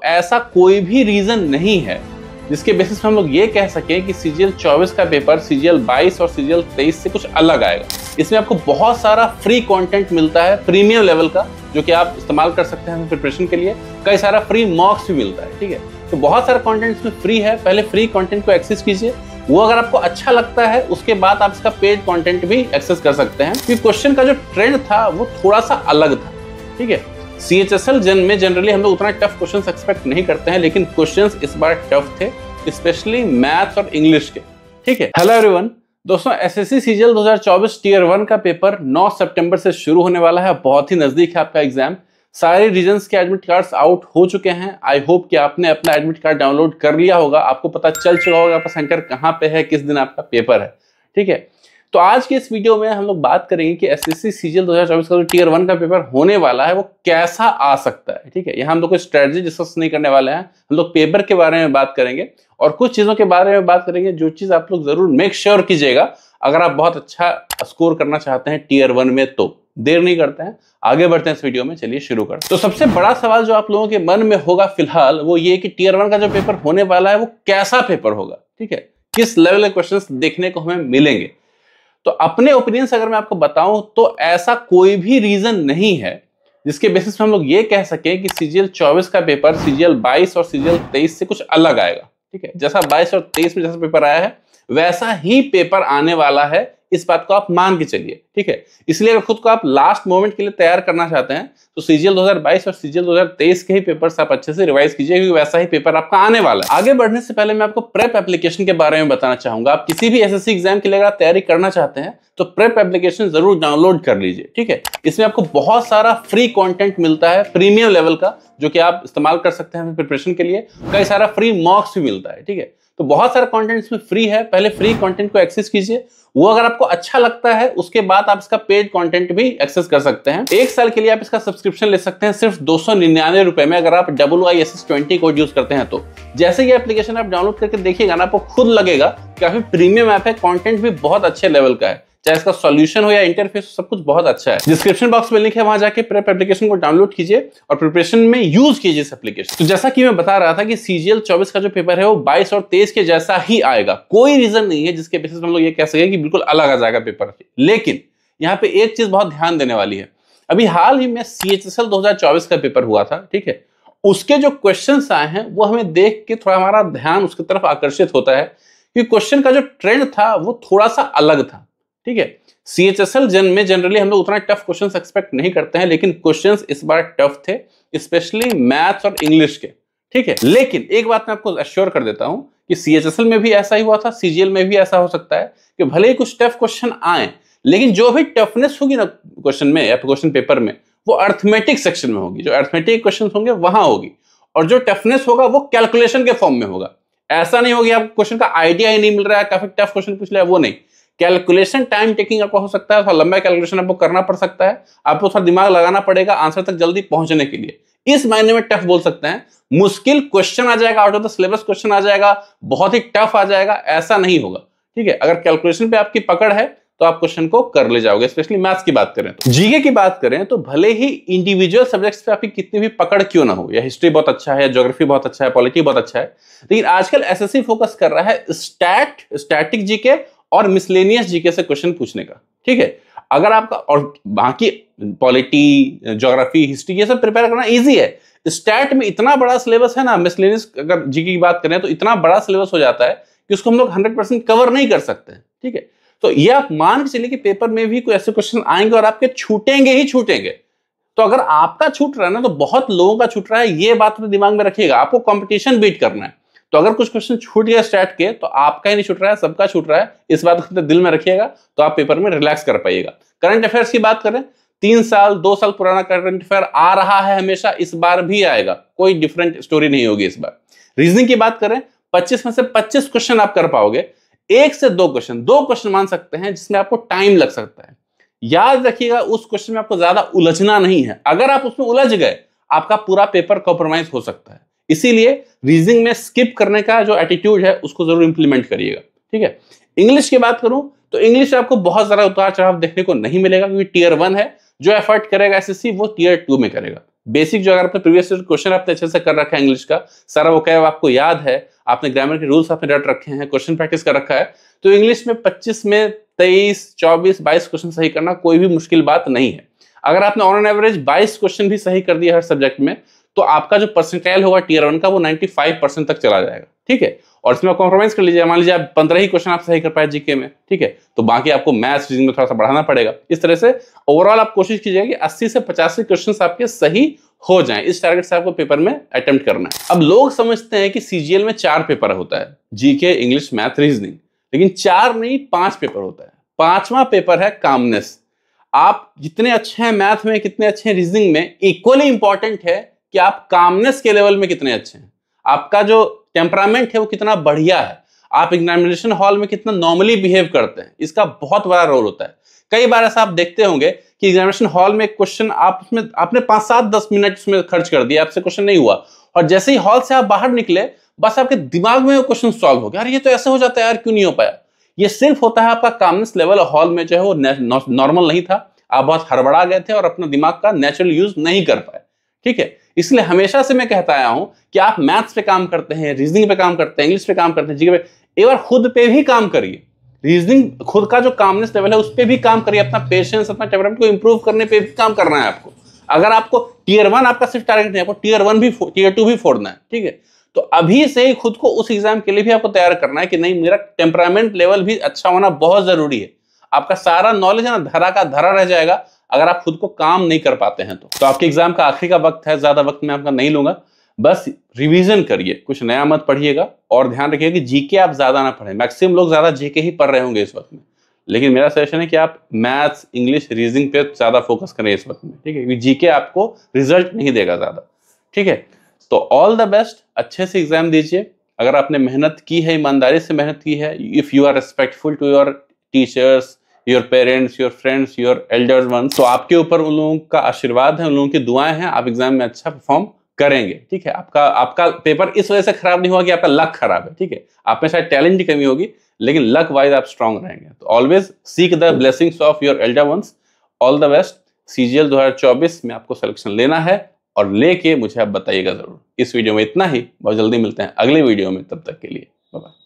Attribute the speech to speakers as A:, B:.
A: ऐसा कोई भी रीजन नहीं है जिसके बेसिस पे हम लोग ये कह सकें कि सीजीएल 24 का पेपर सीजीएल 22 और सीजीएल 23 से कुछ अलग आएगा। इसमें आपको बहुत सारा फ्री कंटेंट मिलता है प्रीमियम लेवल का, जो कि आप इस्तेमाल कर सकते हैं प्रिपरेशन के लिए। कई सारा फ्री मॉक्स भी मिलता है, ठीक है। तो बहुत सारा कंटेंट इसमें फ्री है। पहले फ्री कंटेंट को एक्सेस कीजिए, वो अगर आपको अच्छा लगता है उसके बाद आप इसका पेड कंटेंट भी एक्सेस कर सकते हैं, क्योंकि क्वेश्चन का जो ट्रेंड था वो थोड़ा सा अलग था, ठीक है। सीएचएसएल में जनरली हम लोग उतना टफ क्वेश्चंस एक्सपेक्ट नहीं करते हैं, लेकिन क्वेश्चंस इस बार टफ थे, स्पेशली मैथ्स और इंग्लिश के, ठीक है। हेलो एवरीवन दोस्तों, एसएससी सीजीएल 2024 टियर 1 का पेपर 9 सितंबर से शुरू होने वाला है। बहुत ही नजदीक है आपका एग्जाम। सारे रीजन्स के एडमिट कार्ड्स आउट हो चुके हैं। आई होप कि आपने अपना एडमिट कार्ड डाउनलोड कर लिया होगा, आपको पता चल चुका होगा आपका सेंटर कहाँ पे है, किस दिन आपका पेपर है, ठीक है। तो आज के इस वीडियो में हम लोग बात करेंगे कि एसएससी सीजीएल 2024 का जो टियर 1 का पेपर होने वाला है वो कैसा आ सकता है, ठीक है। यहाँ हम लोग कोई स्ट्रेटजी डिस्कस नहीं करने वाले हैं, हम लोग पेपर के बारे में बात करेंगे और कुछ चीजों के बारे में बात करेंगे जो चीज आप लोग जरूर मेक श्योर कीजिएगा अगर आप बहुत अच्छा स्कोर करना चाहते हैं टियर 1 में। तो देर नहीं करते हैं, आगे बढ़ते हैं इस वीडियो में, चलिए शुरू करते हैं। तो सबसे बड़ा सवाल जो आप लोगों के मन में होगा फिलहाल वो ये कि टियर 1 का जो पेपर होने वाला है वो कैसा पेपर होगा, ठीक है। किस लेवल के क्वेश्चंस देखने को हमें मिलेंगे। तो अपने ओपिनियन से अगर मैं आपको बताऊं तो ऐसा कोई भी रीजन नहीं है जिसके बेसिस पे हम लोग ये कह सकें कि सीजीएल 24 का पेपर सीजीएल 22 और सीजीएल 23 से कुछ अलग आएगा, ठीक है। जैसा 22 और 23 में जैसा पेपर आया है वैसा ही पेपर आने वाला है, इस बात को आप मान के चलिए, ठीक है। इसलिए अगर खुद को आप लास्ट मोमेंट के लिए तैयार करना चाहते हैं तो सीजीएल 2022 और सीजीएल 2023 के ही पेपर्स आप अच्छे से रिवाइज कीजिए, क्योंकि वैसा ही पेपर आपका आने वाला है। आगे बढ़ने से पहले मैं आपको प्रेप एप्लीकेशन के बारे में बताना चाहूंगा। आप किसी भी एसएससी एग्जाम के लिए अगर आप तैयारी करना चाहते हैं तो प्रेप एप्लीकेशन जरूर डाउनलोड कर लीजिए, ठीक है। इसमें आपको बहुत सारा फ्री कंटेंट मिलता है प्रीमियम लेवल का, जो कि आप इस्तेमाल कर सकते हैं प्रिपरेशन के लिए। कई सारा फ्री मॉक्स भी मिलता है, ठीक है। तो बहुत सारा कंटेंट इसमें फ्री है। पहले फ्री कंटेंट को एक्सेस कीजिए, वो अगर आपको अच्छा लगता है उसके बाद आप इसका पेड कंटेंट भी एक्सेस कर सकते हैं। 1 साल के लिए आप इसका सब्सक्रिप्शन ले सकते हैं सिर्फ 299 रुपए में, अगर आप WISS20 कोड यूज करते हैं तो। जैसे ये एप्लीकेशन आप डाउनलोड करके देखिएगा ना, आपको खुद लगेगा काफी प्रीमियम ऐप है, कंटेंट भी बहुत अच्छे लेवल का है, चाहे इसका सॉल्यूशन हो या इंटरफेस, सब कुछ बहुत अच्छा है। डिस्क्रिप्शन बॉक्स में लिंक है, वहां जाके प्रेप एप्लीकेशन को डाउनलोड कीजिए और प्रिपरेशन में यूज कीजिए इस एप्लीकेशन। तो जैसा कि मैं बता रहा था कि सीजीएल 24 का जो पेपर है वो 22 और 23 के जैसा ही आएगा। कोई रीजन नहीं है जिसके बेसिस पे हम लोग ये कह सके कि बिल्कुल अलग आ जाएगा पेपर। लेकिन यहाँ पे एक चीज बहुत ध्यान देने वाली है। अभी हाल ही में सीएचएसएल 2024 का पेपर हुआ था, ठीक है। उसके जो क्वेश्चन आए हैं वो हमें देख के थोड़ा हमारा ध्यान उसकी तरफ आकर्षित होता है, क्योंकि क्वेश्चन का जो ट्रेंड था वो थोड़ा सा अलग था, ठीक है। सीएचएसएल में जनरली हम लोग उतना टफ क्वेश्चंस एक्सपेक्ट नहीं करते हैं, लेकिन क्वेश्चंस इस बार टफ थे, स्पेशली मैथ्स और इंग्लिश के, ठीक है। लेकिन एक बात मैं आपको एश्योर कर देता हूं कि सीएचएसएल में भी ऐसा ही हुआ था, सीजीएल में भी ऐसा हो सकता है कि भले ही कुछ टफ क्वेश्चन आए, लेकिन जो भी टफनेस होगी ना क्वेश्चन में या क्वेश्चन पेपर में, वो अर्थमेटिक सेक्शन में होगी। जो अर्थमेटिक क्वेश्चन होंगे वहां होगी, और जो टफनेस होगा वो कैलकुलेशन के फॉर्म में होगा। ऐसा नहीं होगी आपको क्वेश्चन का आइडिया ही नहीं मिल रहा है, काफी टफ क्वेश्चन पूछ लिया, वो नहीं। कैलकुलेशन टाइम टेकिंग आपको हो सकता है, थोड़ा लंबा कैलकुलेशन आपको करना पड़ सकता है, आपको थोड़ा दिमाग लगाना पड़ेगा आंसर तक जल्दी पहुंचने के लिए। इस मायने में टफ बोल सकते हैं। मुश्किल क्वेश्चन आ जाएगा, out of the syllabus question आ जाएगा, बहुत ही टफ आ जाएगा, ऐसा नहीं होगा, ठीक है। अगर कैलकुलेशन पे आपकी पकड़ है तो आप क्वेश्चन को कर ले जाओगे। स्पेशली मैथ्स की बात करें तो। जीके की बात करें तो भले ही इंडिविजुअल सब्जेक्ट्स पे आपकी कितनी भी पकड़ क्यों ना हो, या हिस्ट्री बहुत अच्छा है, ज्योग्राफी बहुत अच्छा है, पॉलिटी बहुत अच्छा है, लेकिन आजकल एसएससी फोकस कर रहा है स्टैटिक जीके और मिसलेनियस जीके से क्वेश्चन पूछने का, ठीक है। अगर आपका और बाकी पॉलिटी, ज्योग्राफी, हिस्ट्री ये सब प्रिपेयर करना इजी है। स्टैट में इतना बड़ा सिलेबस है ना, मिसलेनियस अगर जीके की बात करें तो इतना बड़ा सिलेबस हो जाता है कि उसको हम लोग 100% कवर नहीं कर सकते, ठीक है। तो ये आप मान के चलिए कि पेपर में भी कोई ऐसे क्वेश्चन आएंगे और आपके छूटेंगे ही छूटेंगे। तो अगर आपका छूट रहा है ना तो बहुत लोगों का छूट रहा है, ये बात अपने दिमाग में रखिएगा। आपको कंपटीशन बीट करना है, तो अगर कुछ क्वेश्चन छूट गया स्टैट के तो आपका ही नहीं छूट रहा है, सबका छूट रहा है। इस बात को दिल में रखिएगा तो आप पेपर में रिलैक्स कर पाइएगा। करंट अफेयर्स की बात करें, 3 साल 2 साल पुराना करंट अफेयर आ रहा है हमेशा, इस बार भी आएगा, कोई डिफरेंट स्टोरी नहीं होगी इस बार। रीजनिंग की बात करें, 25 में से 25 क्वेश्चन आप कर पाओगे, 1 से 2 क्वेश्चन मान सकते हैं जिसमें आपको टाइम लग सकता है। याद रखिएगा उस क्वेश्चन में आपको ज्यादा उलझना नहीं है, अगर आप उसमें उलझ गए आपका पूरा पेपर कॉम्प्रोमाइज हो सकता है। इसीलिए रीजनिंग में स्किप करने का जो एटीट्यूड है उसको जरूर इंप्लीमेंट करिएगा, ठीक है। इंग्लिश की बात करूं तो इंग्लिश आपको बहुत ज्यादा उतार चढ़ाव देखने को नहीं मिलेगा, क्योंकि टियर 1 है। जो एफर्ट करेगा एसएससी वो टियर 2 में करेगा, बेसिक जो अगर आपने प्रीवियस क्वेश्चन आपने अच्छे से कर रखा है इंग्लिश का, सारा वोकैब आपको याद है, आपने ग्रामर के रूल्स आपने रट रखे हैं, क्वेश्चन प्रैक्टिस कर रखा है, तो इंग्लिश में 25 में 23, 24, 22 क्वेश्चन सही करना कोई भी मुश्किल बात नहीं है। अगर आपने ऑन एन एवरेज 22 क्वेश्चन भी सही कर दिया हर सब्जेक्ट में, तो आपका जो परसेंटाइल होगा टियर 1 का वो 95% तक चला जाएगा, ठीक है। और इसमें कॉम्प्रोमाइज कर लीजिए, मान लीजिए आप 15 ही क्वेश्चन आप सही कर पाए जीके में, ठीक है, तो बाकी आपको मैथ्स रीजनिंग में थोड़ा सा बढ़ाना पड़ेगा। इस तरह से ओवरऑल आप कोशिश कीजिएगा कि 80 से 85 क्वेश्चन आपके सही हो जाएं। इस टारगेट से आपको पेपर में अटेम्प्ट करना है। अब लोग समझते हैं कि सीजीएल में 4 पेपर होता है, जीके, इंग्लिश, मैथ, रीजनिंग, लेकिन 4 नहीं 5 पेपर होता है। 5वां पेपर है कामनेस। आप जितने अच्छे हैं मैथ में, कितने अच्छे हैं रीजनिंग में, इक्वली इंपॉर्टेंट है कि आप कामनेस के लेवल में कितने अच्छे हैं, आपका जो टेम्परामेंट है वो कितना बढ़िया है, आप एग्जामिनेशन हॉल में कितना नॉर्मली बिहेव करते हैं, इसका बहुत बड़ा रोल होता है। कई बार ऐसा आप देखते होंगे कि एग्जामिनेशन हॉल में एक क्वेश्चन आपने 5, 7, 10 मिनट उसमें खर्च कर दिया, आपसे क्वेश्चन नहीं हुआ, और जैसे ही हॉल से आप बाहर निकले बस आपके दिमाग में वो क्वेश्चन सॉल्व हो गया, यार ये तो ऐसे हो जाता है, यार क्यों नहीं हो पाया। ये सिर्फ होता है आपका कामनेस लेवल हॉल में जो है वो नॉर्मल नहीं था, आप बहुत हड़बड़ा गए थे और अपना दिमाग का नेचुरल यूज नहीं कर पाए, ठीक है। इसलिए हमेशा से मैं कहता आया हूं कि आप मैथ्स पे काम करते हैं, रीजनिंग पे काम करते हैं, इंग्लिश पे काम करते हैं, जीके पे, एक बार खुद पे भी काम करिए। रीजनिंग खुद का जो कामनेस लेवल है उस पे भी काम करिए, अपना पेशेंस, अपना टेम्परामेंट को इंप्रूव करने पे भी काम करना है आपको। अगर आपको टियर 1 आपका सिर्फ टारगेट नहीं, आपको टियर 1 भी, टियर 2 भी फोड़ना है, ठीक है, तो अभी से ही खुद को उस एग्जाम के लिए भी आपको तैयार करना है कि नहीं, मेरा टेम्परामेंट लेवल भी अच्छा होना बहुत जरूरी है। आपका सारा नॉलेज है ना धरा का धरा रह जाएगा अगर आप खुद को काम नहीं कर पाते हैं। तो आपके एग्जाम का आखिरी का वक्त है, ज्यादा वक्त मैं आपका नहीं लूंगा, बस रिवीजन करिए, कुछ नया मत पढ़िएगा, और ध्यान रखिएगा कि जीके आप ज्यादा ना पढ़ें। मैक्सिमम लोग ज्यादा जीके ही पढ़ रहे होंगे इस वक्त में, लेकिन मेरा सजेशन है कि आप मैथ्स, इंग्लिश, रीजनिंग पे ज्यादा फोकस करें इस वक्त में, ठीक है, क्योंकि जीके आपको रिजल्ट नहीं देगा ज्यादा, ठीक है। तो ऑल द बेस्ट, अच्छे से एग्जाम दीजिए। अगर आपने मेहनत की है, ईमानदारी से मेहनत की है, if you are respectful to your teachers, your parents, your friends, your elders ones, तो आपके ऊपर उन लोगों का आशीर्वाद है, उन लोगों की दुआएं हैं, आप एग्जाम में अच्छा परफॉर्म करेंगे, ठीक है। आपका पेपर इस वजह से खराब नहीं हुआ कि आपका लक खराब है, ठीक है, आप में शायद टैलेंट की कमी होगी, लेकिन लक वाइज आप स्ट्रांग रहेंगे। तो always seek the blessings of your elder ones. All the best. CGL 2024 में आपको सिलेक्शन लेना है, और लेके मुझे आप बताइएगा जरूर। इस वीडियो में इतना ही, बहुत जल्दी मिलते हैं अगले वीडियो में, तब तक के लिए बाय बाय।